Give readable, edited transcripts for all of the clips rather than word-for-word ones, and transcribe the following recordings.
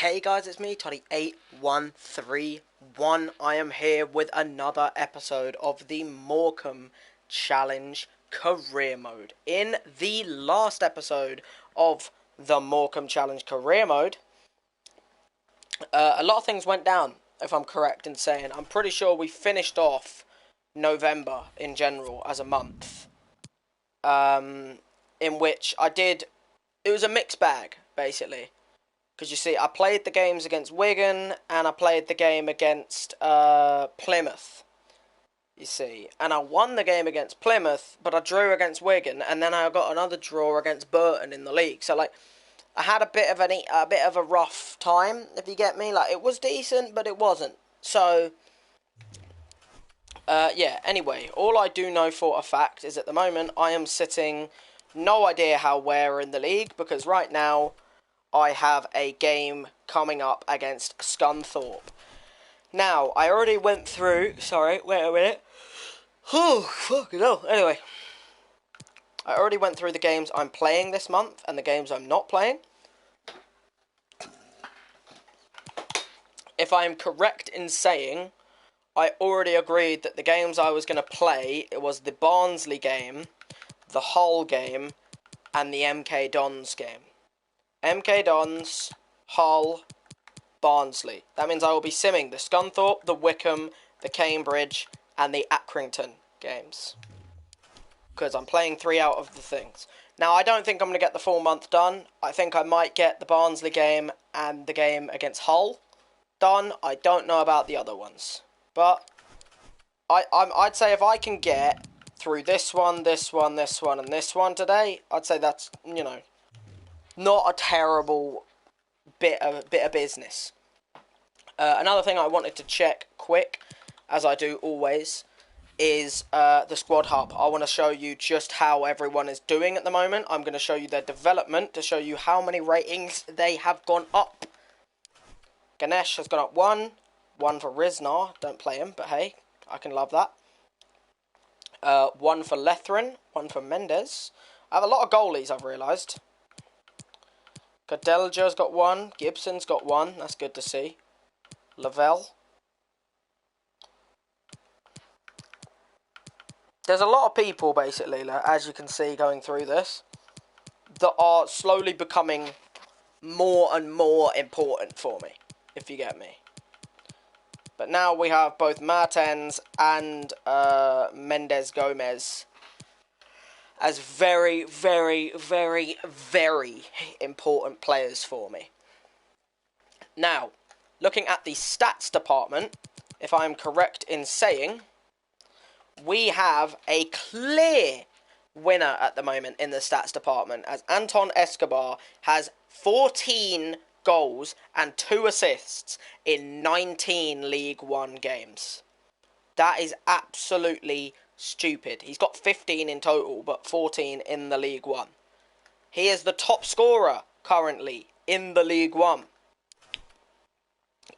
Hey guys, it's me, Toddy8131. I am here with another episode of the Morecambe Challenge Career Mode. In the last episode of the Morecambe Challenge Career Mode, a lot of things went down, if I'm correct in saying. I'm pretty sure we finished off November in general as a month, in which it was a mixed bag, basically. Because you see, I played the games against Wigan, and I played the game against Plymouth, you see. And I won the game against Plymouth, but I drew against Wigan, and then I got another draw against Burton in the league. So, like, I had a bit of a rough time, if you get me. Like, it was decent, but it wasn't. So, yeah, anyway, all I do know for a fact is at the moment, I am sitting, no idea how where in the league, because right now I have a game coming up against Scunthorpe. Now, I already went through... Sorry, wait a minute. Oh, fucking hell. Anyway, I already went through the games I'm playing this month and the games I'm not playing. If I am correct in saying, I already agreed that the games I was going to play, it was the Barnsley game, the Hull game, and the MK Dons game. MK Dons, Hull, Barnsley. That means I will be simming the Scunthorpe, the Wickham, the Cambridge, and the Accrington games. Because I'm playing 3 out of the things. Now, I don't think I'm going to get the full month done. I think I might get the Barnsley game and the game against Hull done. I don't know about the other ones. But I'd say if I can get through this one, this one, this one, and this one today, I'd say that's, you know, not a terrible bit of business. Another thing I wanted to check quick, as I do always, is the squad hub. I want to show you just how everyone is doing at the moment. I'm going to show you their development to show you how many ratings they have gone up. Ganesh has gone up 1 for Riznar. Don't play him, but hey, I can love that. 1 for Lethrin, 1 for Mendes. I have a lot of goalies, I've realised. Cadelja's got 1. Gibson's got 1. That's good to see. Lavelle. There's a lot of people, basically, as you can see going through this, that are slowly becoming more and more important for me, if you get me. But now we have both Martens and Mendes Gomez as very, very, very, very important players for me. Now, looking at the stats department, if I'm correct in saying, we have a clear winner at the moment in the stats department, as Anton Escobar has 14 goals and 2 assists in 19 League One games. That is absolutely stupid. He's got 15 in total, but 14 in the League One. He is the top scorer currently in the League One.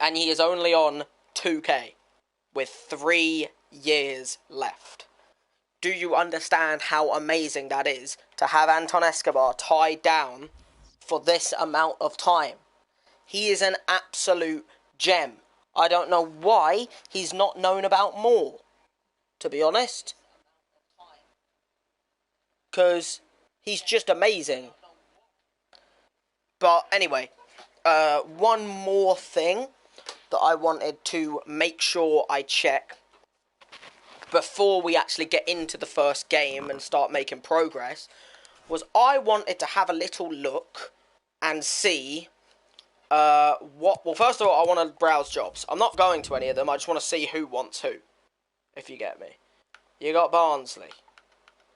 And he is only on 2K with 3 years left. Do you understand how amazing that is to have Anton Escobar tied down for this amount of time? He is an absolute gem. I don't know why he's not known about more, to be honest. Because he's just amazing. But anyway, one more thing that I wanted to make sure I check before we actually get into the first game and start making progress was I wanted to have a little look and see well, first of all, I want to browse jobs. I'm not going to any of them. I just want to see who wants who, if you get me. You got Barnsley.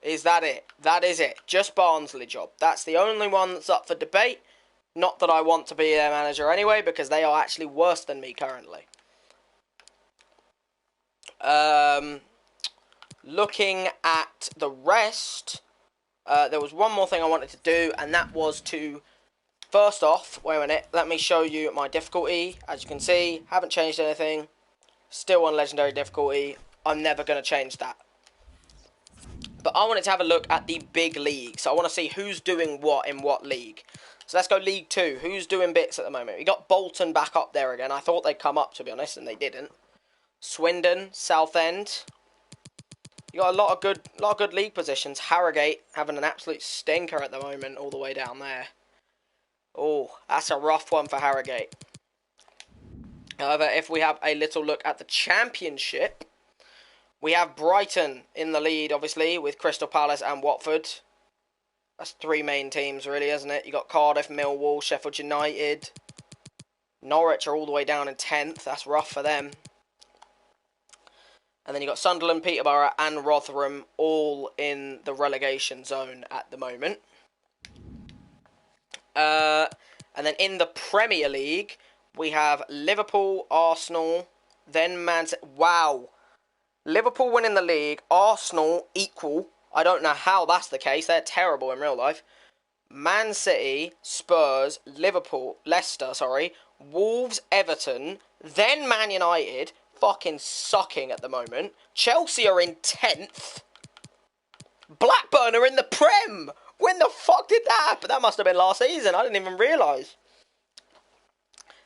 Is that it? That is it. Just Barnsley job. That's the only one that's up for debate. Not that I want to be their manager anyway, because they are actually worse than me currently. Looking at the rest, there was one more thing I wanted to do, and that was to... First off, wait a minute, let me show you my difficulty. As you can see, haven't changed anything. Still on legendary difficulty. I'm never going to change that. But I wanted to have a look at the big league. So I want to see who's doing what in what league. So let's go League 2. Who's doing bits at the moment? We got Bolton back up there again. I thought they'd come up, to be honest, and they didn't. Swindon, Southend. You got a lot of good league positions. Harrogate having an absolute stinker at the moment, all the way down there. Oh, that's a rough one for Harrogate. However, if we have a little look at the Championship, we have Brighton in the lead, obviously, with Crystal Palace and Watford. That's 3 main teams, really, isn't it? You got Cardiff, Millwall, Sheffield United. Norwich are all the way down in 10th. That's rough for them. And then you got Sunderland, Peterborough and Rotherham all in the relegation zone at the moment. And then in the Premier League, we have Liverpool, Arsenal, then Man City. Wow. Liverpool winning the league, Arsenal equal. I don't know how that's the case. They're terrible in real life. Man City, Spurs, Leicester, Wolves, Everton, then Man United, fucking sucking at the moment. Chelsea are in 10th. Blackburn are in the Prem. When the fuck did that happen? That must have been last season. I didn't even realise.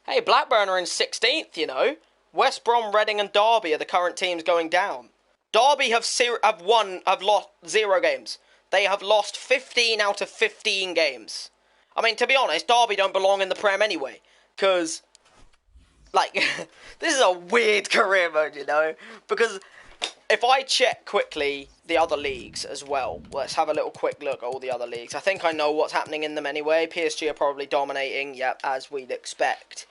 Hey, Blackburn are in 16th, you know. West Brom, Reading and Derby are the current teams going down. Derby have lost 0 games. They have lost 15 out of 15 games. I mean, to be honest, Derby don't belong in the Prem anyway. Because, like, this is a weird career mode, you know. Because if I check quickly the other leagues as well, let's have a little quick look at all the other leagues. I think I know what's happening in them anyway. PSG are probably dominating, yep, as we'd expect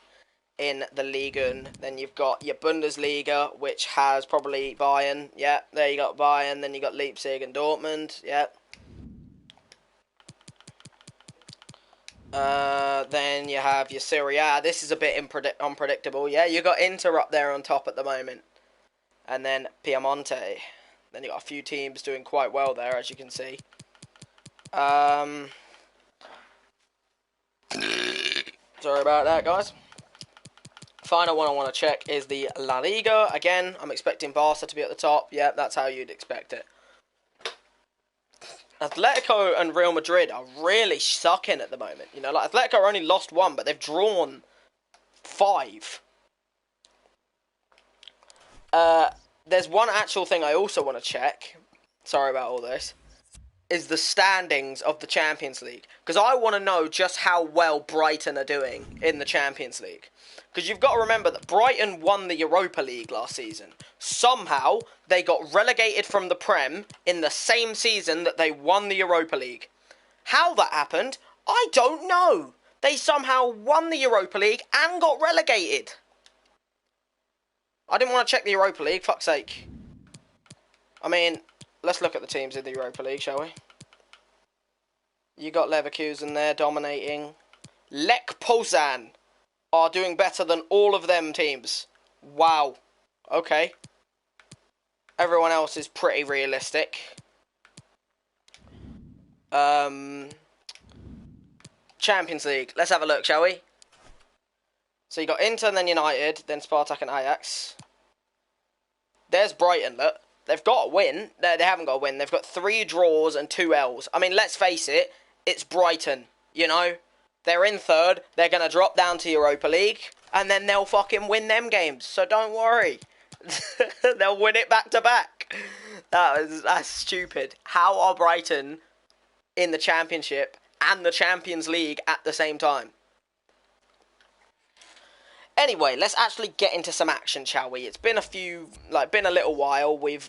in the Liga. Then you've got your Bundesliga, which has probably Bayern. Yeah, there you got Bayern. Then you got Leipzig and Dortmund. Yeah. Then you have your Serie A. This is a bit unpredictable. Yeah, you got Inter up there on top at the moment. And then Piemonte. Then you got a few teams doing quite well there, as you can see. Sorry about that, guys. Final one I want to check is the La Liga. Again, I'm expecting Barca to be at the top. Yeah, that's how you'd expect it. Atletico and Real Madrid are really sucking at the moment. You know, like Atletico only lost 1, but they've drawn 5. There's one actual thing I also want to check. Sorry about all this. Is the standings of the Champions League. Because I want to know just how well Brighton are doing in the Champions League. Because you've got to remember that Brighton won the Europa League last season. Somehow, they got relegated from the Prem in the same season that they won the Europa League. How that happened, I don't know. They somehow won the Europa League and got relegated. I didn't want to check the Europa League, fuck's sake. I mean, let's look at the teams in the Europa League, shall we? You got Leverkusen there dominating. Lech Poznan are doing better than all of them teams. Wow. Okay. Everyone else is pretty realistic. Champions League. Let's have a look, shall we? So you got Inter and then United, then Spartak and Ajax. There's Brighton, look. They've got a win. They haven't got a win. They've got 3 draws and 2 L's. I mean, let's face it. It's Brighton, you know. They're in 3rd. They're going to drop down to Europa League. And then they'll fucking win them games. So don't worry. They'll win it back to back. That's stupid. How are Brighton in the Championship and the Champions League at the same time? Anyway, let's actually get into some action, shall we? It's been been a little while. We've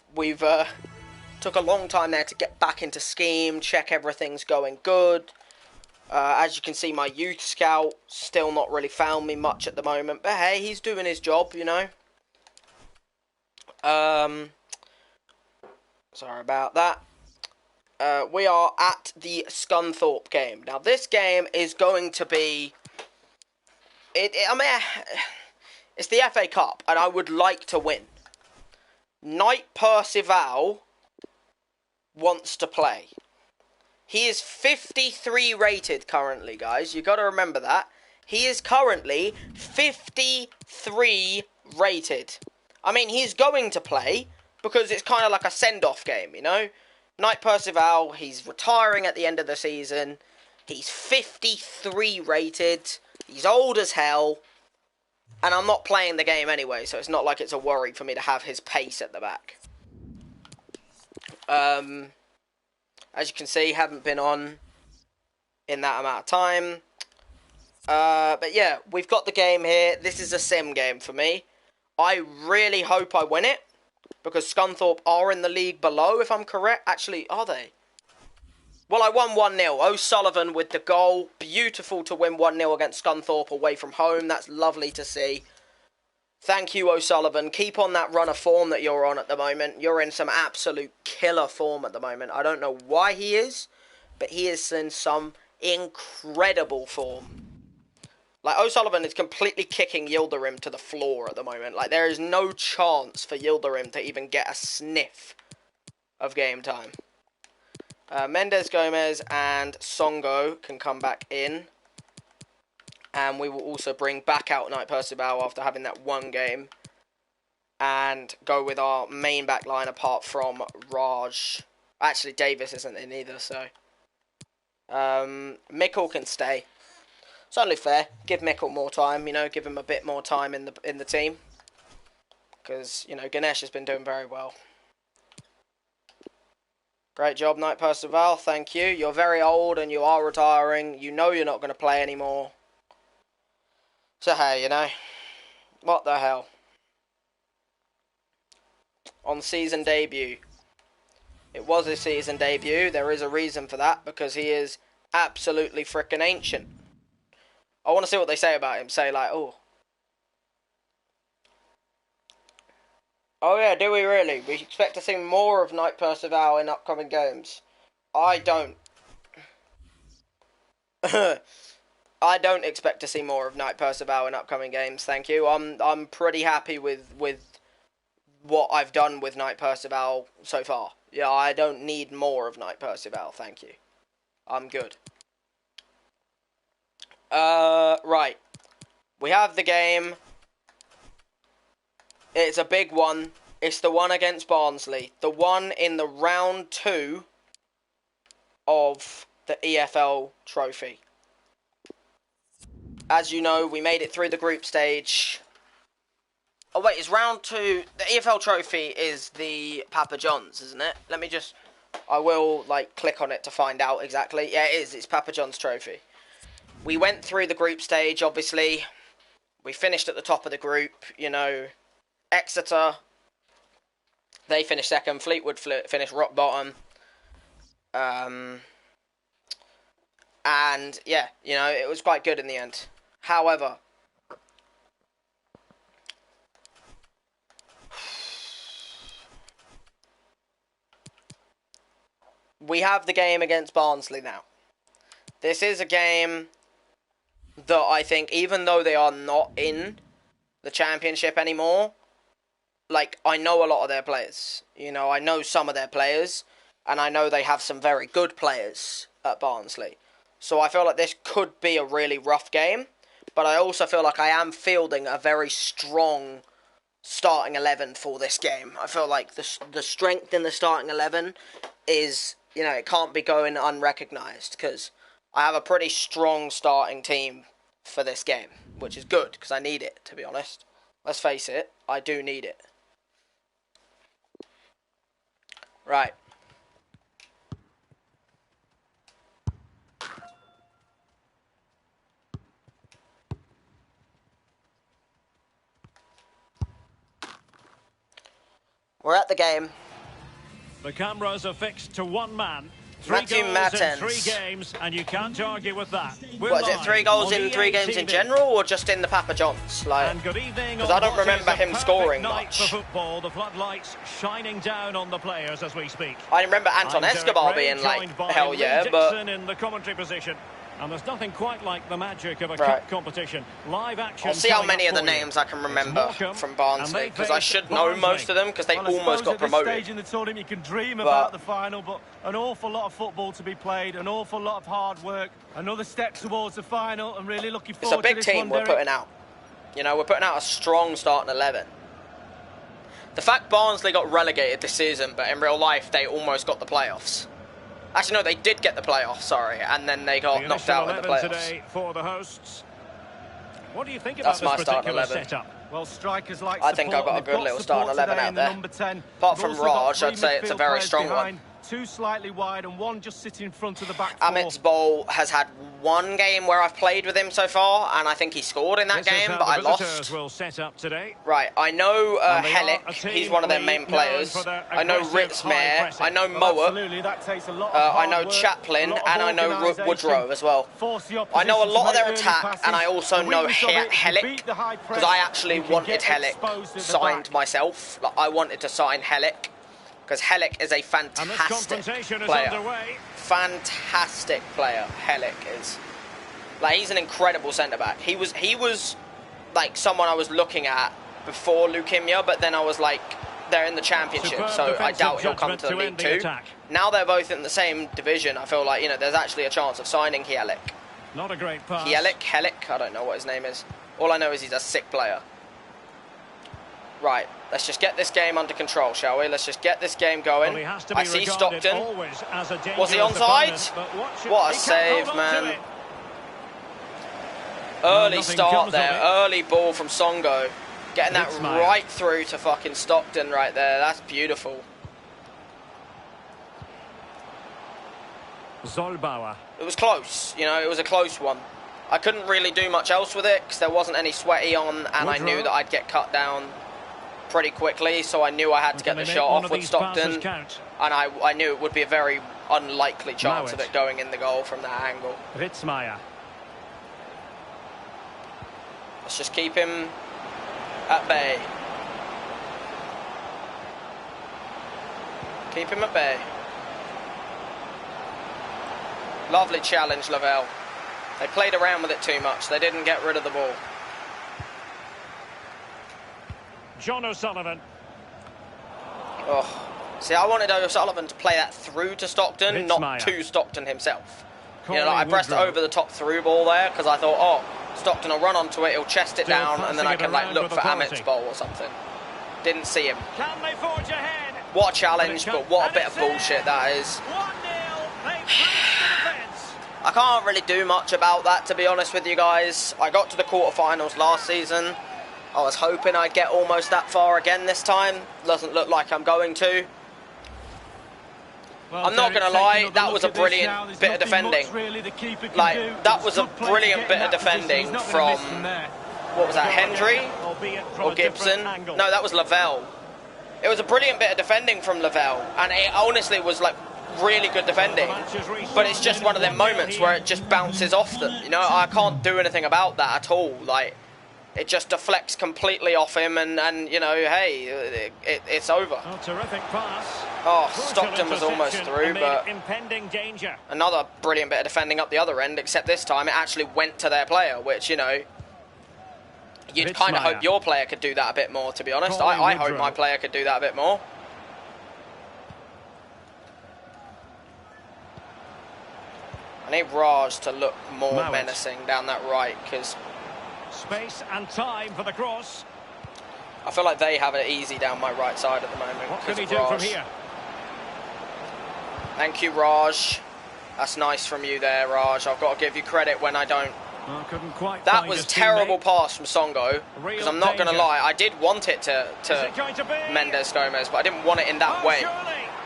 took a long time there to get back into scheme, check everything's going good. As you can see, my youth scout still not really found me much at the moment, but hey, he's doing his job, you know. Sorry about that. We are at the Scunthorpe game. Now, this game is going to be... it's the FA Cup, and I would like to win. Knight Percival wants to play. He is 53 rated currently, guys. You got to remember that. He is currently 53 rated. I mean, he's going to play because it's kind of like a send-off game, you know? Knight Percival, he's retiring at the end of the season. He's 53 rated. He's old as hell. And I'm not playing the game anyway, so it's not like it's a worry for me to have his pace at the back. As you can see, haven't been on in that amount of time. But yeah, we've got the game here. This is a sim game for me. I really hope I win it, because Scunthorpe are in the league below, if I'm correct. Actually, are they? Well, I won 1-0. O'Sullivan with the goal. Beautiful to win 1-0 against Scunthorpe away from home. That's lovely to see. Thank you, O'Sullivan. Keep on that run of form that you're on at the moment. You're in some absolute killer form at the moment. I don't know why he is, but he is in some incredible form. Like, O'Sullivan is completely kicking Yildirim to the floor at the moment. Like, there is no chance for Yildirim to even get a sniff of game time. Mendes, Gomez, and Songo can come back in. And we will also bring back out Knight Percival after having that one game. And go with our main back line apart from Raj. Actually, Davis isn't in either, so... Mikkel can stay. It's only fair. Give Mikkel more time, you know, give him a bit more time in the team. Because, you know, Ganesh has been doing very well. Great job, Knight Percival. Thank you. You're very old and you are retiring. You know you're not going to play anymore. So, hey, you know, what the hell. On season debut. It was his season debut. There is a reason for that, because he is absolutely freaking ancient. I want to see what they say about him. Say, like, oh. Oh, yeah, do we really? We expect to see more of Knight Percival in upcoming games. I don't. I don't expect to see more of Knight Percival in upcoming games, thank you. I'm pretty happy with what I've done with Knight Percival so far. Yeah, I don't need more of Knight Percival, thank you. I'm good. Right. We have the game. It's a big one. It's the one against Barnsley. The one in the round 2 of the EFL trophy. As you know, we made it through the group stage. Oh wait, it's round 2. The EFL trophy is the Papa John's, isn't it? Let me just... I will, like, click on it to find out exactly. Yeah, it is. It's Papa John's trophy. We went through the group stage, obviously. We finished at the top of the group, you know. Exeter, they finished second. Fleetwood finished rock bottom. And, yeah, you know, it was quite good in the end. However, we have the game against Barnsley now. This is a game that I think, even though they are not in the Championship anymore, like, I know a lot of their players. You know, I know some of their players, and I know they have some very good players at Barnsley. So I feel like this could be a really rough game, but I also feel like I am fielding a very strong starting 11 for this game. I feel like the strength in the starting 11 is, you know, it can't be going unrecognised, because I have a pretty strong starting team for this game, which is good, because I need it, to be honest. Let's face it, I do need it. Right. We're at the game. The cameras are fixed to one man. Matthew Mattens. 3 games, and you can't argue with that. What is it? 3 goals in 3 games in general, or just in the Papa John's? Like, because I don't remember him scoring much. For football, the floodlights shining down on the players as we speak. I remember Anton Escobar being like, hell yeah, but in the commentary position. And there's nothing quite like the magic of a cup competition. Live action. I'll see how many of the names I can remember from Barnsley, because I should know most of them, because they almost got promoted. At this stage in the tournament, you can dream about the final, but an awful lot of football to be played, an awful lot of hard work, another step towards the final. I'm really looking forward to this one. It's a big team we're putting out. You know, we're putting out a strong starting 11. The fact Barnsley got relegated this season, but in real life they almost got the playoffs. Actually, no, they did get the playoffs, sorry, and then they got knocked out in the playoffs. Today for the hosts. What do you think about That's this particular setup? Well, strikers like I think I've got a good little starting 11 out there. Apart from Raj, I'd say it's a very strong one. Two slightly wide and one just sitting in front of the back. Amit's Bowl has had one game where I've played with him so far, and I think he scored in that game, but I lost. Will set up today. Right, I know Helic, he's one of their main players. I know Ritzmare, I know Moa, I know Chaplin, and I know Woodrow as well. I know a lot of their attack, and I also know Helic, because I actually wanted Helic signed myself. Like, I wanted to sign Helic. Because Helic is a fantastic player. Fantastic player, Helic is. Like, he's an incredible centre-back. He was like someone I was looking at before leukemia, but then I was like, they're in the Championship, so I doubt he'll come to the League Two. Now they're both in the same division. I feel like, you know, there's actually a chance of signing Helic. Not a great pass. Helic, I don't know what his name is. All I know is he's a sick player. Right, let's just get this game under control, shall we? Let's just get this game going. Well, I see Stockton. Was he onside? What a save, man. Early start there. Early ball from Songo. Getting that right through to fucking Stockton right there. That's beautiful. Zollbauer. It was close, you know, it was a close one. I couldn't really do much else with it because there wasn't any sweaty on, and I knew that I'd get cut down pretty quickly, so I knew I had to get the shot off with Stockton, and I knew it would be a very unlikely chance of it going in the goal from that angle. Ritzmaier. Let's just keep him at bay. Keep him at bay. Lovely challenge, Lavelle. They played around with it too much. They didn't get rid of the ball. John O'Sullivan. Oh, see, I wanted O'Sullivan to play that through to Stockton, not to Stockton himself. You know, like I pressed over the top through ball there because I thought, oh, Stockton will run onto it, he'll chest it down, and then I can like look for Amit's Bowl or something. Didn't see him. Can they forge ahead? What a challenge, but what a bit of bullshit that is. 1-0. I can't really do much about that, to be honest with you guys. I got to the quarterfinals last season. I was hoping I'd get almost that far again this time. Doesn't look like I'm going to. Well, I'm not going to lie, that was a brilliant bit of defending. Like, that was a brilliant bit of defending from, what was that, Hendry or Gibson? No, that was Lavelle. It was a brilliant bit of defending from Lavelle, and it honestly was like really good defending, but it's just one of them moments where it just bounces off them. You know, I can't do anything about that at all. Like, it just deflects completely off him, and you know, hey, it's over. Oh, terrific pass. Oh, Stockton was almost through, but impending danger. Another brilliant bit of defending up the other end, except this time it actually went to their player, which, you know, you'd kind of hope your player could do that a bit more, to be honest. I hope my player could do that a bit more. I need Raj to look more menacing down that right, because space and time for the cross. I feel like they have it easy down my right side at the moment. What can he do from here? Thank you, Raj. That's nice from you there, Raj. I've got to give you credit when I don't. Well, couldn't quite that was terrible pass from Songo, because I'm not going to lie, I did want it to Mendes Gomez, but I didn't want it in that way.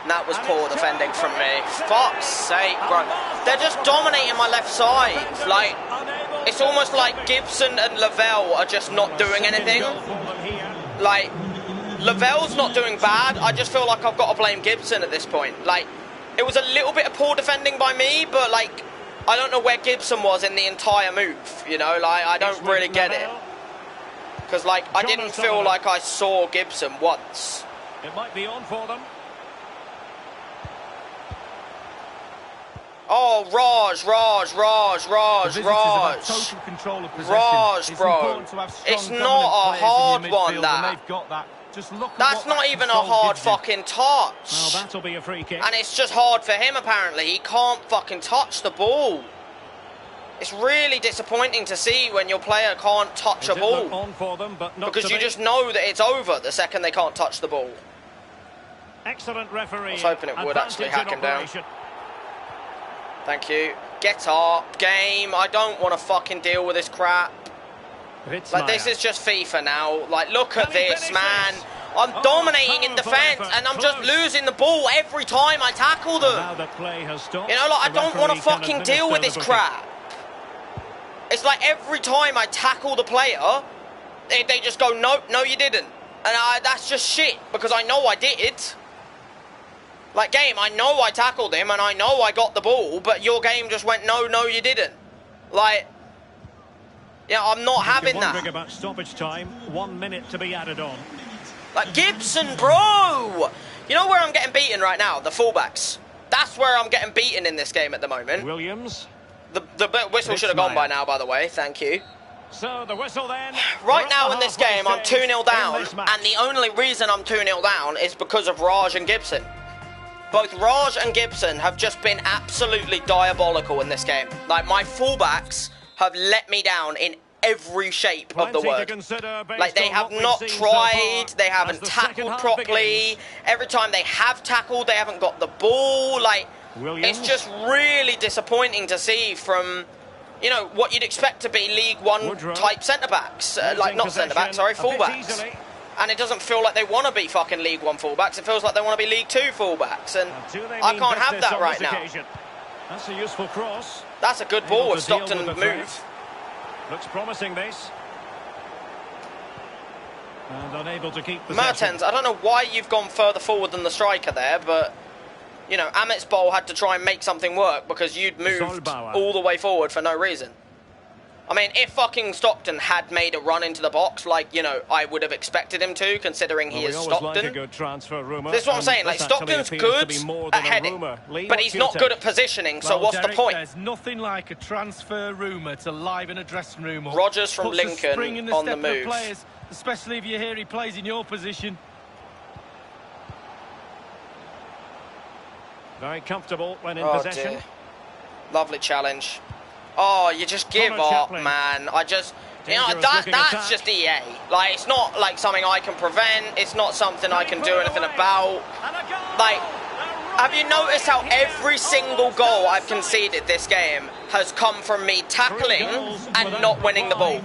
And that was poor defending from me. Fuck's sake, bro. They're just dominating my left side. Like, it's almost like Gibson and Lavelle are just not doing anything. Like, Lavelle's not doing bad. I just feel like I've got to blame Gibson at this point. Like, it was a little bit of poor defending by me, but, like, I don't know where Gibson was in the entire move, you know? Like, I don't really get it. Because, like, I didn't feel like I saw Gibson once. It might be on for them. Oh, Raj, bro. It's not a hard one, that. That's not even a hard fucking touch. Well, that'll be a free kick. And it's just hard for him, apparently. He can't fucking touch the ball. It's really disappointing to see when your player can't touch a ball. On for them, but not because you just know that it's over the second they can't touch the ball. Excellent referee. I was hoping it would actually hack him down. Thank you. Get up, game. I don't want to fucking deal with this crap. Like, this is just FIFA now. Like, look at this, man. I'm dominating in defence and I'm just losing the ball every time I tackle them. You know, like, I don't want to fucking deal with this crap. It's like every time I tackle the player, they just go, no, you didn't. And that's just shit, because I know I did. Like, game, I know I tackled him and I know I got the ball, but your game just went, no, you didn't. Like, yeah, I'm not having that. Wondering about stoppage time, 1 minute to be added on. Like, Gibson, bro! You know where I'm getting beaten right now? The fullbacks. That's where I'm getting beaten in this game at the moment. Williams. The whistle should have gone by now, by the way. Thank you. So the whistle then. Right now in this game, I'm 2-0 down, and the only reason I'm 2-0 down is because of Raj and Gibson. Both Raj and Gibson have just been absolutely diabolical in this game. Like, my fullbacks have let me down in every shape of the word. Like, they have not tried, they haven't tackled properly. Every time they have tackled, they haven't got the ball. Like, it's just really disappointing to see from, you know, what you'd expect to be League One type centre-backs. Like, not centre-backs, sorry, full-backs. And it doesn't feel like they want to be fucking League One full-backs. It feels like they want to be League Two full-backs. And I can't have that right now. That's a useful cross. That's a good ball with Stockton move. Looks promising, this. And unable to keep possession. Mertens, I don't know why you've gone further forward than the striker there, but, you know, Amit's Bowl had to try and make something work because you'd moved all the way forward for no reason. I mean, if fucking Stockton had made a run into the box, like, you know, I would have expected him to, considering he is Stockton. Like a good transfer rumour, this is what I'm saying. Like, Stockton's good at heading, but he's not good at positioning, so what's the point? There's nothing like a transfer rumour to liven a dressing room up. Rogers from Lincoln on the move. Players, especially if you hear he plays in your position. Very comfortable when in possession. Dear. Lovely challenge. Oh, you just give up, man. I just, you know, that's just EA. Like, it's not like something I can prevent. It's not something I can do anything about. Like, have you noticed how every single goal I've conceded this game has come from me tackling and not winning the ball?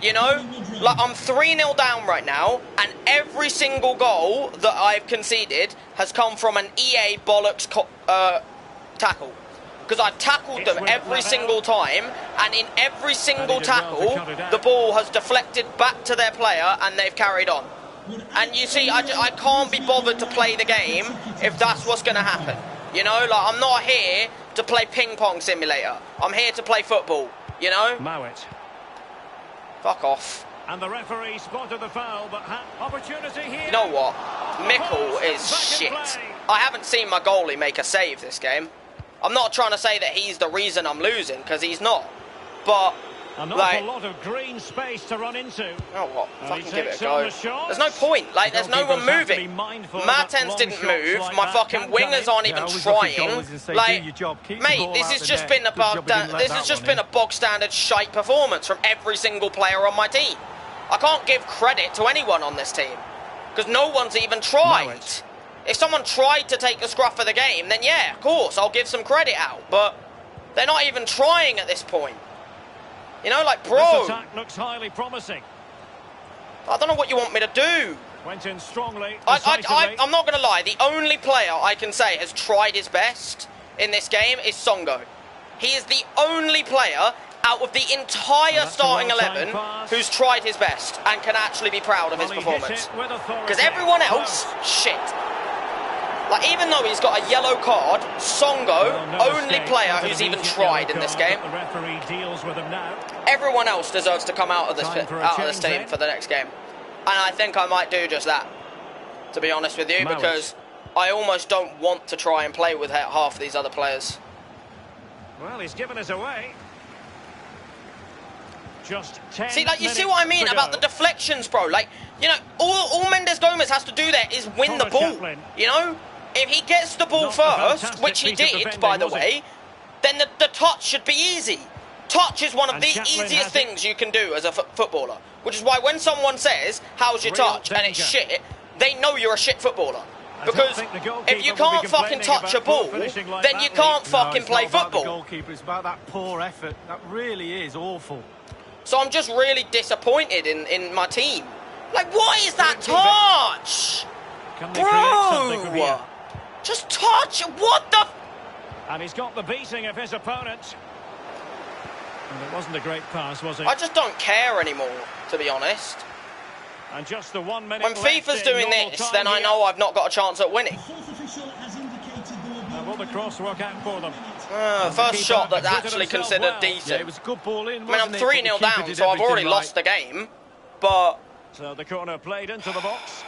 You know? Like, I'm 3-0 down right now, and every single goal that I've conceded has come from an EA bollocks tackle. Because I've tackled them every single time, and in every single tackle, the ball has deflected back to their player, and they've carried on. And you see, I can't be bothered to play the game if that's what's going to happen. You know, like, I'm not here to play ping pong simulator. I'm here to play football, you know? Mowat. Fuck off. And the referee spotted the foul, but had opportunity here. You know what? Mickle is shit. I haven't seen my goalie make a save this game. I'm not trying to say that he's the reason I'm losing, because he's not. But, an like, awful lot of green space to run into. Oh, what? Fucking give it a go. There's no point. Like, there's no one moving. Mertens didn't move. My fucking wingers aren't even trying. Like, mate, this has just been a bog standard shite performance from every single player on my team. I can't give credit to anyone on this team, because no one's even tried. If someone tried to take the scruff of the game, then yeah, of course, I'll give some credit out. But they're not even trying at this point. You know, like, bro. This attack looks highly promising. I don't know what you want me to do. Went in strongly. I'm not going to lie. The only player I can say has tried his best in this game is Songo. He is the only player out of the entire starting 11 who's tried his best and can actually be proud of his performance. Because everyone else, shit. Like, even though he's got a yellow card, Songo, only player who's even tried in this game. Everyone else deserves to come out of this team for the next game. And I think I might do just that, to be honest with you, because I almost don't want to try and play with half of these other players. Well, he's given us away. Just 10 see, like, you see what I mean about the deflections, bro? Like, you know, all Mendes Gomez has to do there is win the ball. You know? If he gets the ball first, which he did, by the way, then the touch should be easy. touch is one of the easiest things you can do as a footballer. Which is why when someone says, how's your touch, and it's shit, they know you're a shit footballer. Because if you can't fucking touch a ball, then you can't fucking play football. The goalkeeper, it's about that poor effort. That really is awful. So I'm just really disappointed in my team. Like, what is that touch? Bro! Just touch! What the... And he's got the beating of his opponent. And it wasn't a great pass, was it? I just don't care anymore, to be honest. And just the 1 minute when FIFA's doing this, then I know I've not got a chance at winning. Will the cross work out for them? First shot that's actually considered decent. Yeah, it was a good ball in, I mean, I'm 3-0 down, so I've already lost the game. But... So the corner played into the box.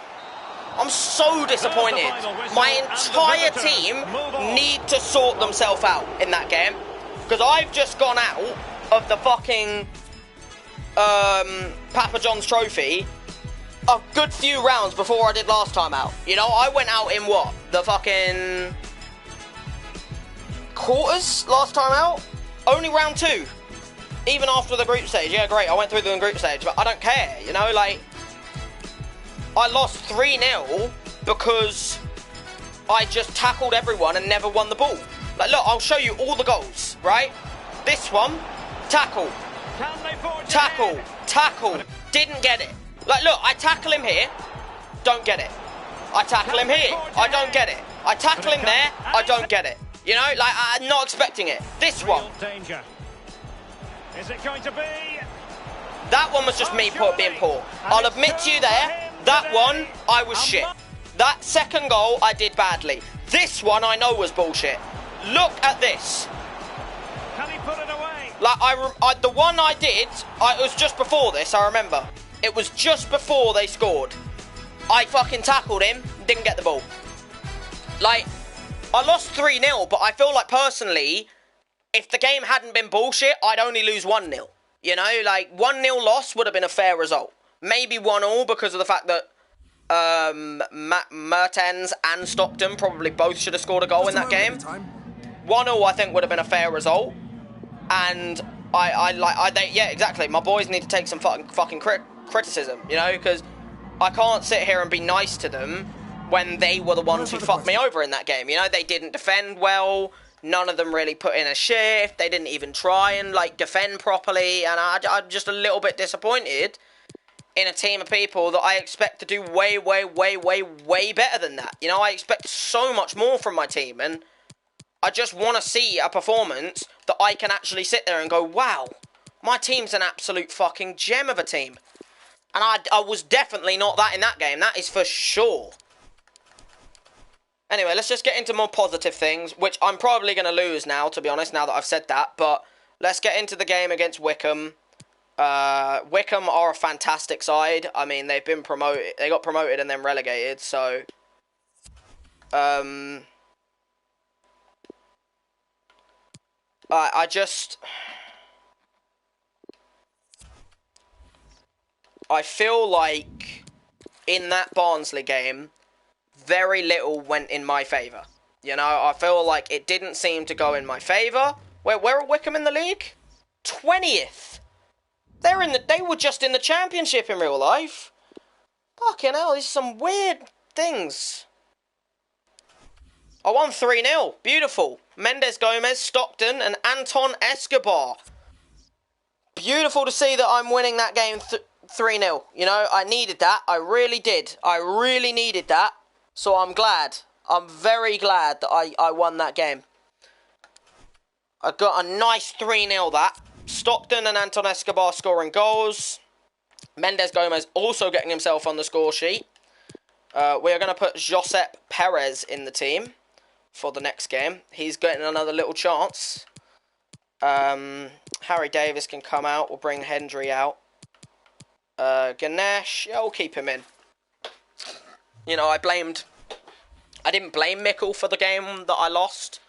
I'm so disappointed. My entire team need to sort themselves out in that game. Because I've just gone out of the fucking Papa John's trophy a good few rounds before I did last time out. You know, I went out in what? The fucking quarters last time out? Only round 2. Even after the group stage. Yeah, great, I went through the group stage, but I don't care, you know, like... I lost 3-0 because I just tackled everyone and never won the ball. Like, look, I'll show you all the goals, right? This one, tackle, tackle, tackle, didn't get it. Like, look, I tackle him here, don't get it. I tackle him here, I don't get it. I tackle him there, I don't get it. You know, like, I'm not expecting it. This one. Danger. Is it going to be? That one was just me being poor. I'll admit to you there, that one, I was shit. That second goal, I did badly. This one, I know was bullshit. Look at this. Can he put it away? Like, the one I did, it was just before this, I remember. It was just before they scored. I fucking tackled him, didn't get the ball. Like, I lost 3-0, but I feel like, personally, if the game hadn't been bullshit, I'd only lose 1-0. You know, like, 1-0 loss would have been a fair result. Maybe 1-1 because of the fact that Mertens and Stockton probably both should have scored a goal in that game. 1-1 I think would have been a fair result. And yeah, exactly. My boys need to take some fucking criticism, you know, because I can't sit here and be nice to them when they were the ones who fucked me over in that game. You know, they didn't defend well. None of them really put in a shift. They didn't even try and, like, defend properly. And I'm just a little bit disappointed in a team of people that I expect to do way, way, way, way, way better than that. You know, I expect so much more from my team. And I just want to see a performance that I can actually sit there and go, wow, my team's an absolute fucking gem of a team. And I was definitely not that in that game. That is for sure. Anyway, let's just get into more positive things, which I'm probably going to lose now, to be honest, now that I've said that. But let's get into the game against Wycombe. Wycombe are a fantastic side. I mean, they've been promoted. They got promoted and then relegated, so... I feel like in that Barnsley game, very little went in my favour. You know, I feel like it didn't seem to go in my favour. Where are Wycombe in the league? 20th. They were just in the Championship in real life. Fucking hell, these are some weird things. I won 3-0. Beautiful. Mendes Gomez, Stockton, and Anton Escobar. Beautiful to see that I'm winning that game 3-0. You know, I needed that. I really did. I really needed that. So I'm glad. I'm very glad that I won that game. I got a nice 3-0 that. Stockton and Anton Escobar scoring goals. Mendes Gomez also getting himself on the score sheet. We are going to put Josep Perez in the team for the next game. He's getting another little chance. Harry Davis can come out. We'll bring Hendry out. Ganesh, yeah, we'll keep him in. You know, I didn't blame Mikel for the game that I lost,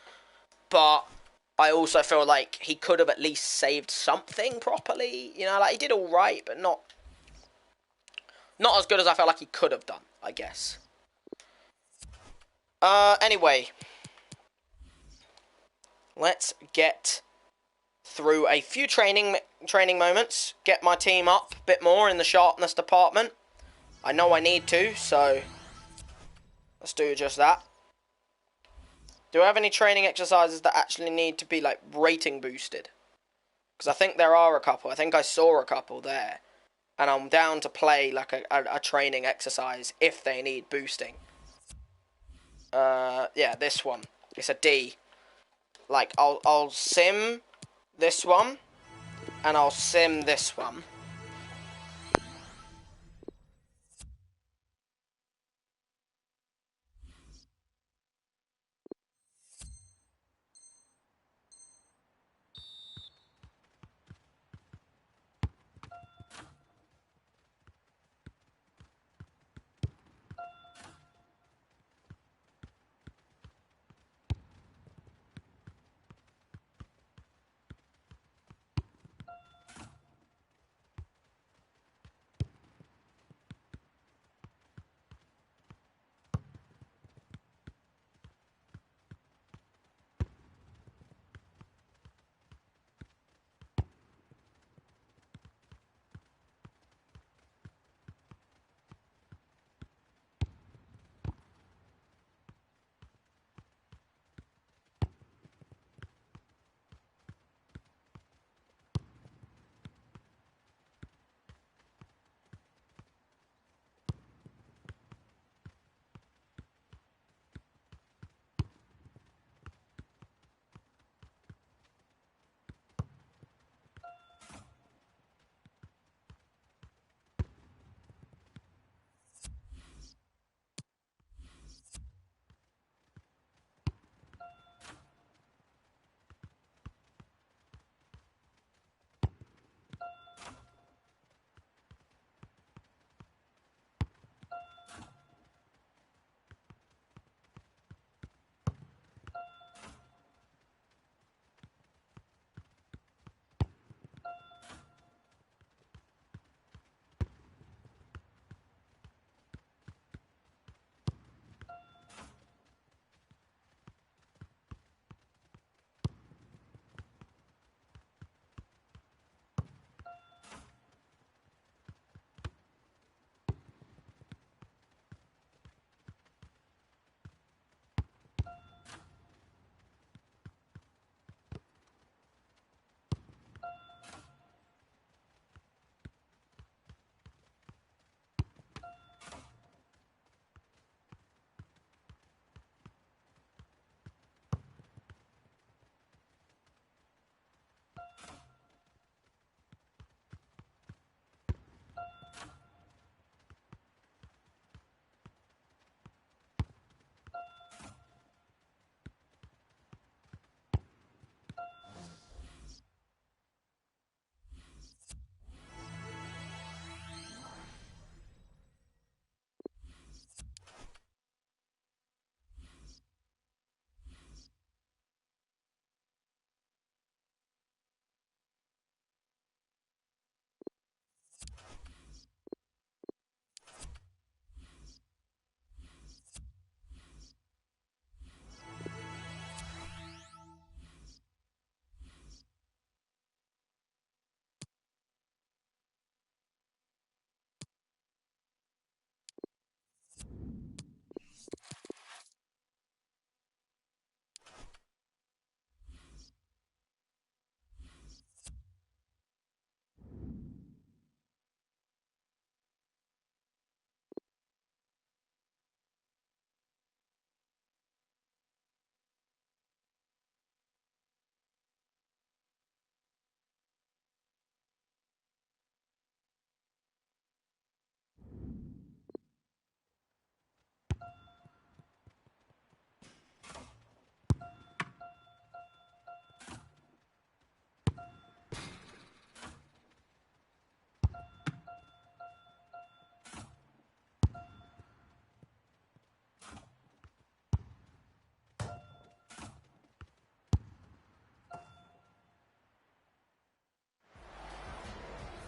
but I also feel like he could have at least saved something properly. You know, like, he did all right, but not as good as I felt like he could have done, I guess. Anyway, let's get through a few training moments, get my team up a bit more in the sharpness department. I know I need to, so let's do just that. Do I have any training exercises that actually need to be, like, rating boosted? Because I think there are a couple. I think I saw a couple there. And I'm down to play, like, a training exercise if they need boosting. Yeah, this one. It's a D. Like, I'll sim this one, and I'll sim this one.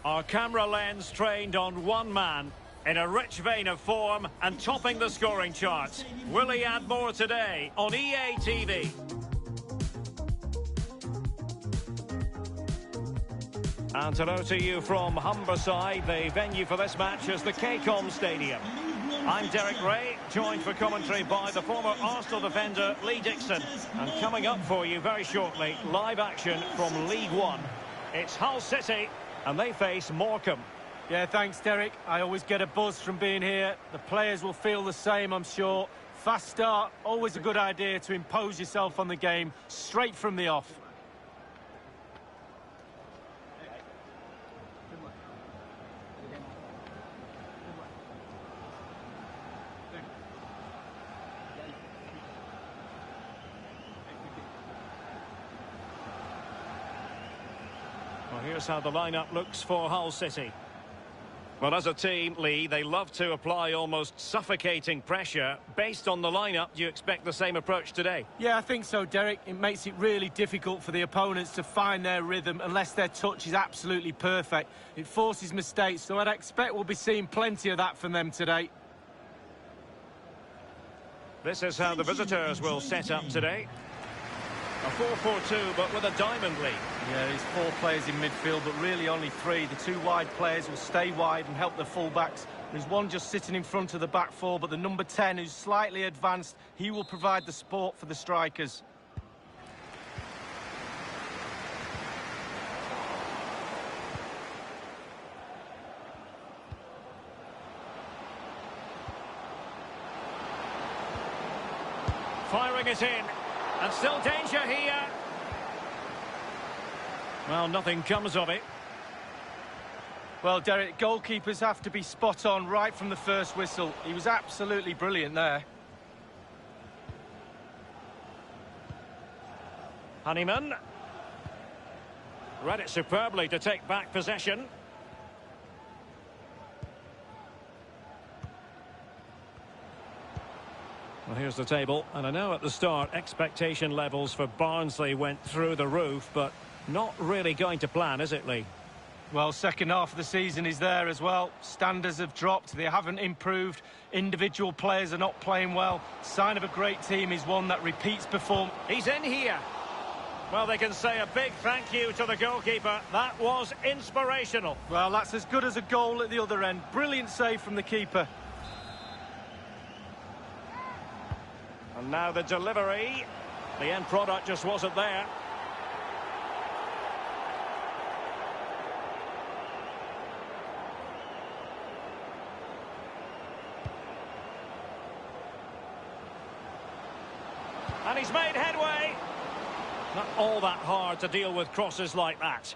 Our camera lens trained on one man, in a rich vein of form and topping the scoring charts. Will he add more today on EA TV? And hello to you from Humberside. The venue for this match is the KCOM Stadium. I'm Derek Ray, joined for commentary by the former Arsenal defender Lee Dixon. And coming up for you very shortly, live action from League One. It's Hull City, and they face Morecambe. Yeah, thanks, Derek. I always get a buzz from being here. The players will feel the same, I'm sure. Fast start, always a good idea to impose yourself on the game straight from the off. Well, here's how the lineup looks for Hull City. Well, as a team, Lee, they love to apply almost suffocating pressure. Based on the lineup, do you expect the same approach today? Yeah, I think so, Derek. It makes it really difficult for the opponents to find their rhythm unless their touch is absolutely perfect. It forces mistakes, so I'd expect we'll be seeing plenty of that from them today. This is how the visitors will set up today. A 4-4-2, but with a diamond lead. Yeah, there's 4 players in midfield, but really only 3. The 2 wide players will stay wide and help the full-backs. There's one just sitting in front of the back 4, but the number 10, who's slightly advanced, he will provide the support for the strikers. Firing it in. And still danger here. Well, nothing comes of it. Well, Derek, goalkeepers have to be spot on right from the first whistle. He was absolutely brilliant there. Honeyman. Read it superbly to take back possession. Well, here's the table, and I know at the start expectation levels for Barnsley went through the roof, but not really going to plan, is it, Lee? Well, second half of the season is there as well. Standards have dropped, they haven't improved. Individual players are not playing well. Sign of a great team is one that repeats performance. He's in here. Well, they can say a big thank you to the goalkeeper. That was inspirational. Well, that's as good as a goal at the other end. Brilliant save from the keeper. And now the delivery. The end product just wasn't there. And he's made headway. Not all that hard to deal with crosses like that.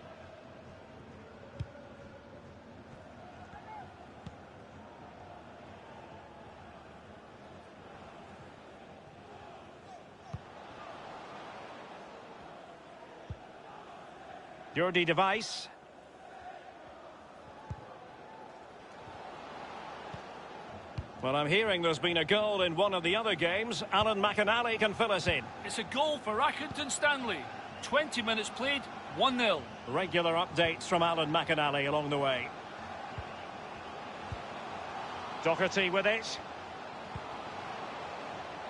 Jordi device. Well, I'm hearing there's been a goal in one of the other games. Alan McInally can fill us in. It's a goal for Accrington Stanley. 20 minutes played, 1-0. Regular updates from Alan McInally along the way. Doherty with it.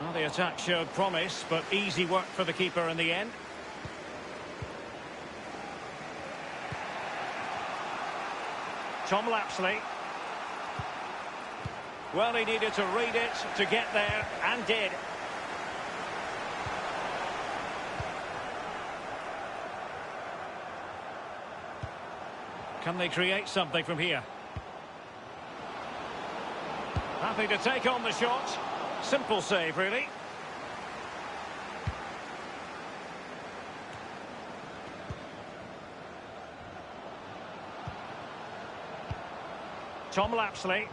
Well, the attack showed promise, but easy work for the keeper in the end. Tom Lapsley. Well, he needed to read it to get there, and did. Can they create something from here? Happy to take on the shot. Simple save, really. Tom Lapsley.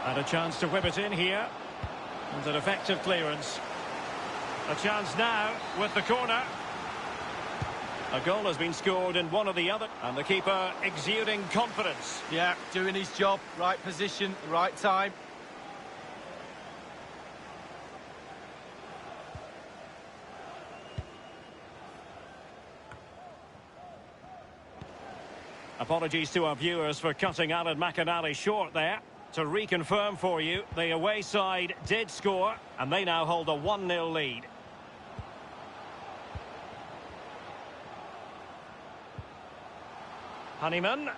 And a chance to whip it in here. And an effective clearance. A chance now with the corner. A goal has been scored in one or the other. And the keeper exuding confidence. Yeah, doing his job. Right position, right time. Apologies to our viewers for cutting Alan McInally short there. To reconfirm for you, the away side did score, and they now hold a 1-0 lead. Honeyman.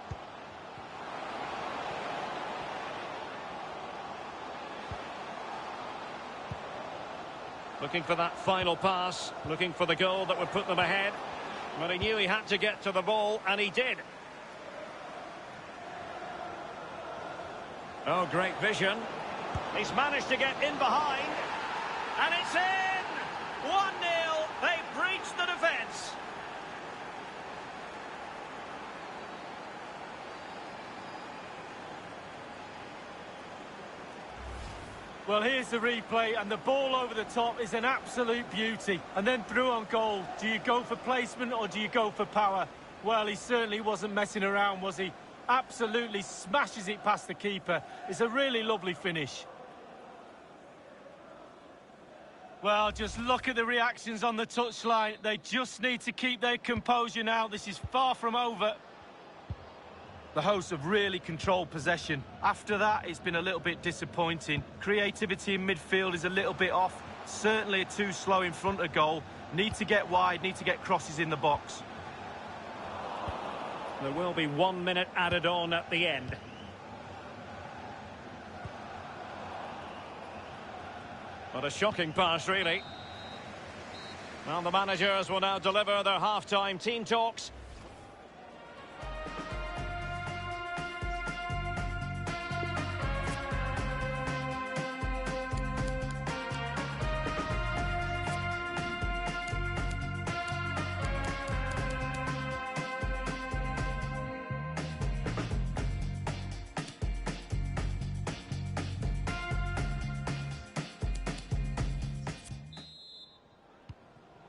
Looking for that final pass, looking for the goal that would put them ahead. But he knew he had to get to the ball, and he did. Oh, great vision. He's managed to get in behind. And it's in! 1-0. They breached the defence. Well, here's the replay, and the ball over the top is an absolute beauty. And then through on goal. Do you go for placement or do you go for power? Well, he certainly wasn't messing around, was he? Absolutely smashes it past the keeper. It's a really lovely finish. Well, just look at the reactions on the touchline. They just need to keep their composure now. This is far from over. The hosts have really controlled possession. After that, it's been a little bit disappointing. Creativity in midfield is a little bit off. Certainly too slow in front of goal. Need to get wide, need to get crosses in the box. There will be 1 minute added on at the end. What a shocking pass, really. Well, the managers will now deliver their half-time team talks.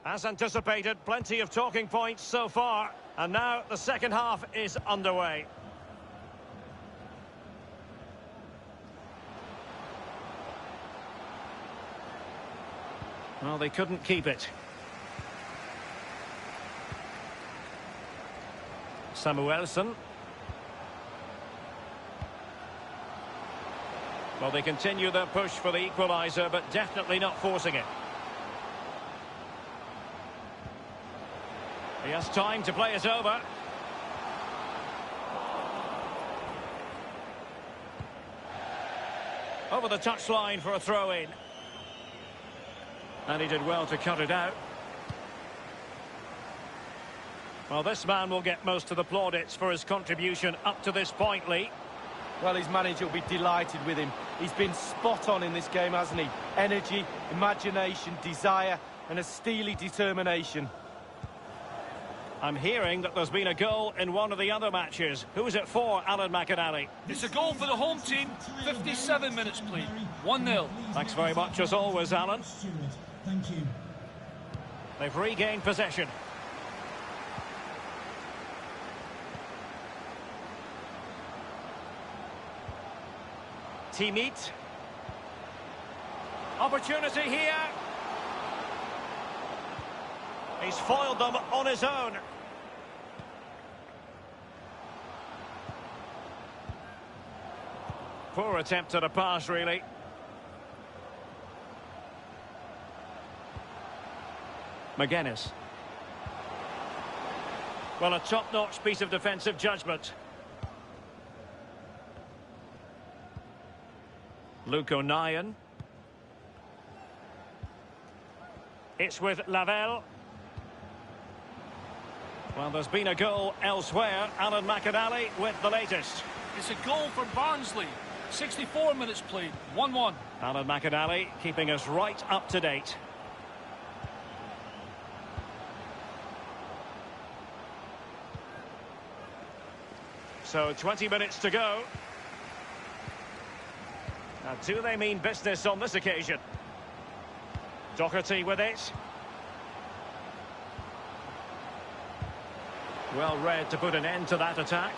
As anticipated, plenty of talking points so far. And now the second half is underway. Well, they couldn't keep it. Samuelson. Well, they continue their push for the equaliser, but definitely not forcing it. He has time to play it over. Over the touchline for a throw-in. And he did well to cut it out. Well, this man will get most of the plaudits for his contribution up to this point, Lee. Well, his manager will be delighted with him. He's been spot on in this game, hasn't he? Energy, imagination, desire, and a steely determination. I'm hearing that there's been a goal in one of the other matches. Who is it for, Alan McInally? It's a goal for the home team. 57 minutes played. 1-0. Thanks very much as always, Alan. Thank you. They've regained possession. Teammate. Opportunity here. He's foiled them on his own. Poor attempt at a pass, really. McGuinness. Well, a top-notch piece of defensive judgment. Luke O'Nien. It's with Lavelle. Well, there's been a goal elsewhere. Alan McInally with the latest. It's a goal for Barnsley. 64 minutes played. 1-1. Alan McInally keeping us right up to date. So 20 minutes to go. Now, do they mean business on this occasion? Doherty with it. Well read to put an end to that attack.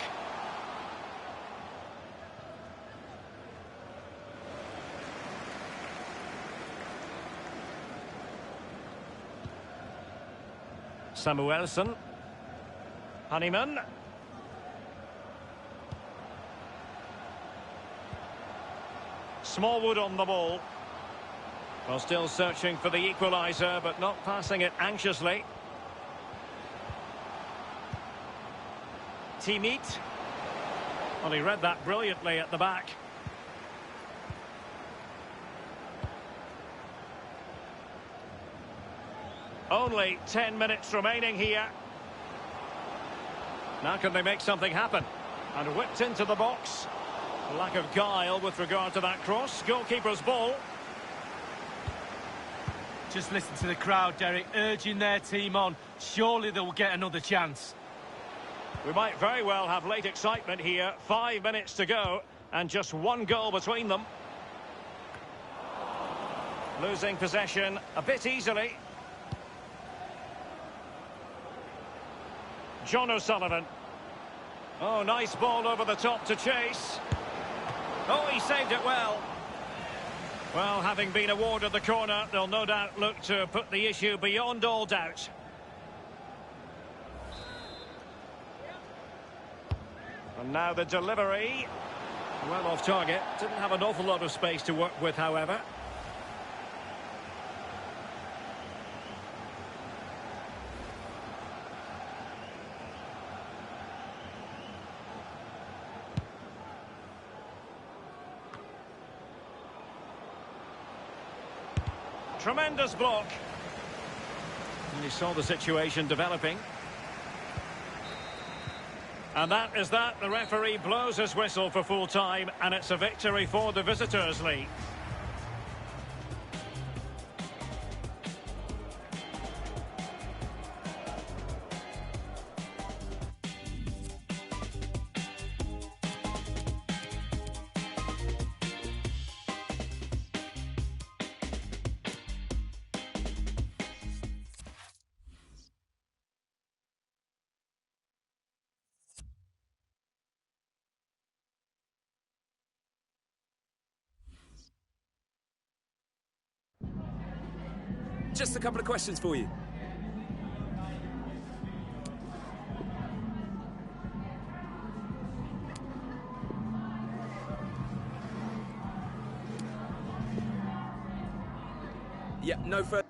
Samuelson. Honeyman. Smallwood on the ball. Well, still searching for the equaliser, but not passing it anxiously. timid. Well, he read that brilliantly at the back. Only 10 minutes remaining here. Now can they make something happen? And whipped into the box. A lack of guile with regard to that cross. Goalkeeper's ball. Just listen to the crowd, Derek, urging their team on. Surely they'll get another chance. We might very well have late excitement here. 5 minutes to go and just one goal between them. Losing possession a bit easily. John O'Sullivan. Oh, nice ball over the top to chase. Oh, he saved it well. Well, having been awarded the corner, they'll no doubt look to put the issue beyond all doubt. And now the delivery. Well off target. Didn't have an awful lot of space to work with, however. Tremendous block. And he saw the situation developing. And that is that. The referee blows his whistle for full time, and it's a victory for the visitors' league. Just a couple of questions for you. Yeah, no further.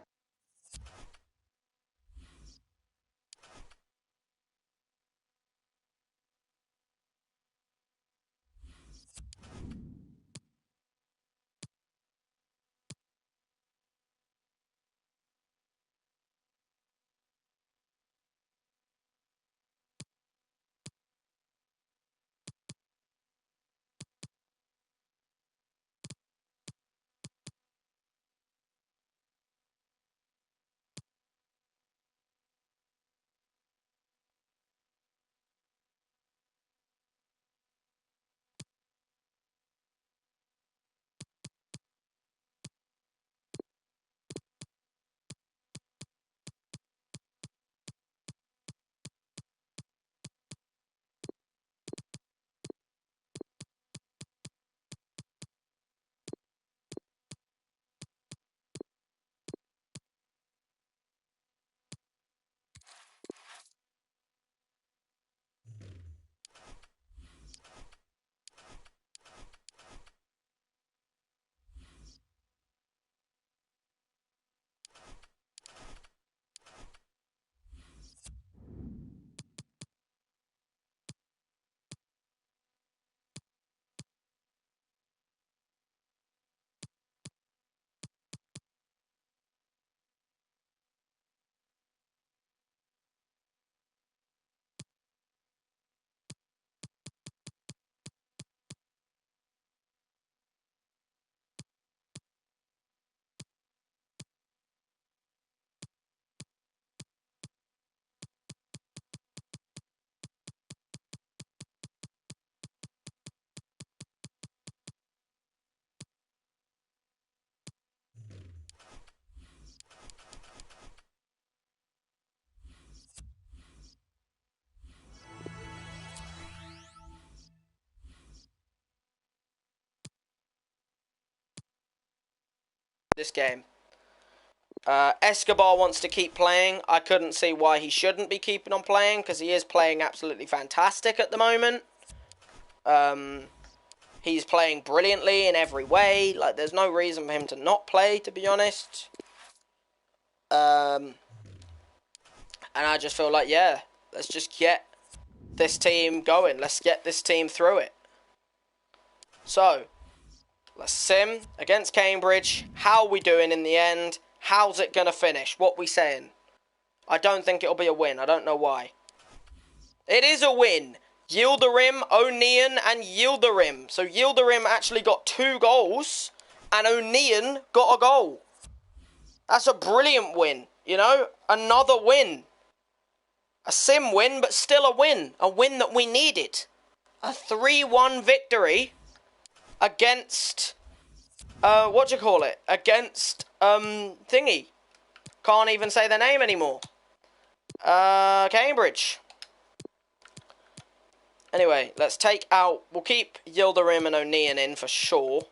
This game. Escobar wants to keep playing. I couldn't see why he shouldn't be keeping on playing, because he is playing absolutely fantastic at the moment. He's playing brilliantly in every way. Like, there's no reason for him to not play, to be honest. And I just feel like, yeah, let's just get this team going. Let's get this team through it. So, let's sim against Cambridge. How are we doing in the end? How's it going to finish? What we saying? I don't think it'll be a win. I don't know why. It is a win. Yildirim, O'Neill, and Yildirim. So Yildirim actually got 2 goals, and O'Neill got a goal. That's a brilliant win, you know? Another win. A sim win, but still a win. A win that we needed. A 3-1 victory against, against, thingy. Can't even say their name anymore. Cambridge. Anyway, let's take out, we'll keep Yildirim and O'Neill in for sure.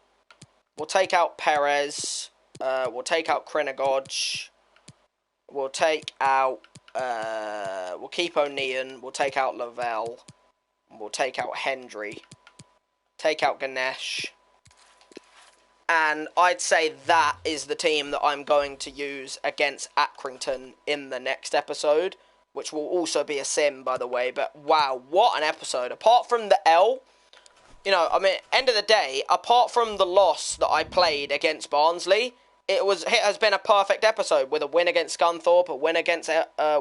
We'll take out Perez. We'll take out Krenagoj. We'll take out, we'll keep O'Neill. We'll take out Lavelle. We'll take out Hendry. Take out Ganesh. And I'd say that is the team that I'm going to use against Accrington in the next episode. Which will also be a sim, by the way. But wow, what an episode. Apart from the L, you know, I mean, end of the day, apart from the loss that I played against Barnsley, it has been a perfect episode with a win against Scunthorpe, a win against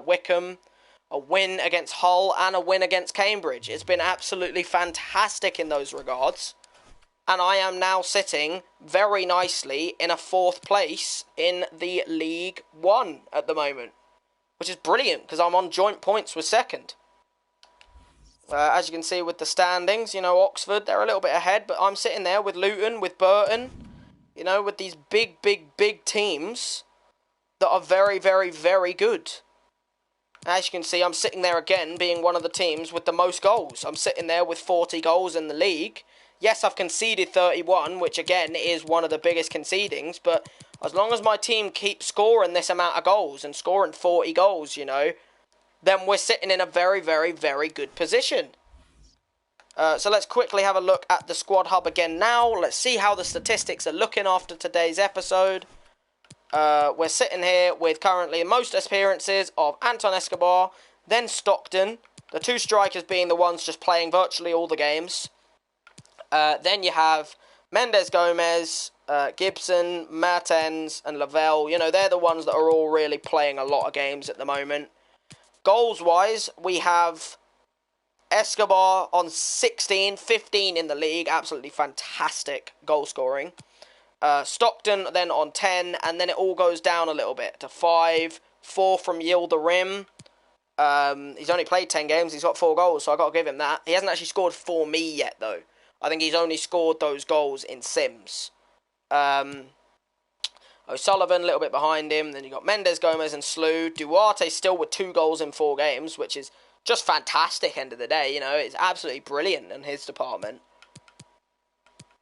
Wickham, a win against Hull, and a win against Cambridge. It's been absolutely fantastic in those regards. And I am now sitting very nicely in a 4th place in the League One at the moment. Which is brilliant, because I'm on joint points with 2nd. As you can see with the standings, you know, Oxford, they're a little bit ahead. But I'm sitting there with Luton, with Burton. You know, with these big teams that are very, very, very good. As you can see, I'm sitting there again, being one of the teams with the most goals. I'm sitting there with 40 goals in the league. Yes, I've conceded 31, which again is one of the biggest concedings, but as long as my team keeps scoring this amount of goals and scoring 40 goals, you know, then we're sitting in a very, very, very good position. So let's quickly have a look at the squad hub again now. Let's see how the statistics are looking after today's episode. We're sitting here with currently most appearances of Anton Escobar, then Stockton, the 2 strikers being the ones just playing virtually all the games. Then you have Mendes Gomez, Gibson, Mertens, and Lavelle. You know, they're the ones that are all really playing a lot of games at the moment. Goals-wise, we have Escobar on 16, 15 in the league. Absolutely fantastic goal scoring. Stockton then on 10, and then it all goes down a little bit to 5, 4 from Yildirim. He's only played 10 games. He's got 4 goals, so I've got to give him that. He hasn't actually scored for me yet, though. I think he's only scored those goals in Sims. O'Sullivan a little bit behind him. Then you got Mendes, Gomez and Slew. Duarte still with 2 goals in 4 games, which is just fantastic end of the day. You know, it's absolutely brilliant in his department.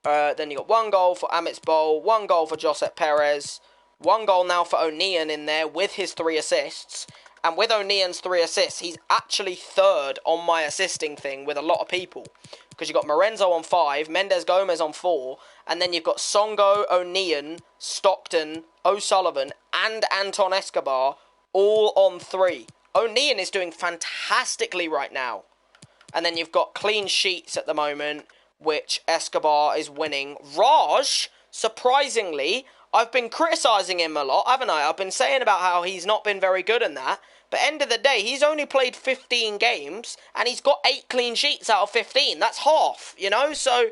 Then you got 1 goal for Amit's Bowl, 1 goal for Josep Perez, 1 goal now for O'Neill in there with his 3 assists. And with O'Neill's 3 assists, he's actually 3rd on my assisting thing with a lot of people. Because you've got Morenzo on 5, Mendes Gomez on 4, and then you've got Songo, O'Neill, Stockton, O'Sullivan, and Anton Escobar all on 3. O'Neill is doing fantastically right now. And then you've got clean sheets at the moment, which Escobar is winning. Raj, surprisingly, I've been criticising him a lot, haven't I? I've been saying about how he's not been very good in that. But end of the day, he's only played 15 games, and he's got 8 clean sheets out of 15. That's half, you know? So,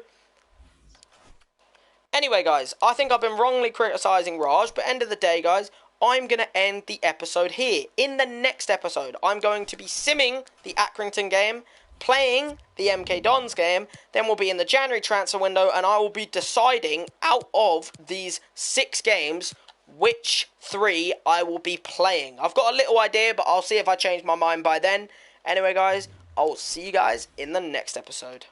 anyway, guys, I think I've been wrongly criticising Raj, but end of the day, guys, I'm going to end the episode here. In the next episode, I'm going to be simming the Accrington game, playing the MK Dons game, then we'll be in the January transfer window, and I will be deciding out of these 6 games which 3 I will be playing. I've got a little idea, but I'll see if I change my mind by then. Anyway, guys, I'll see you guys in the next episode.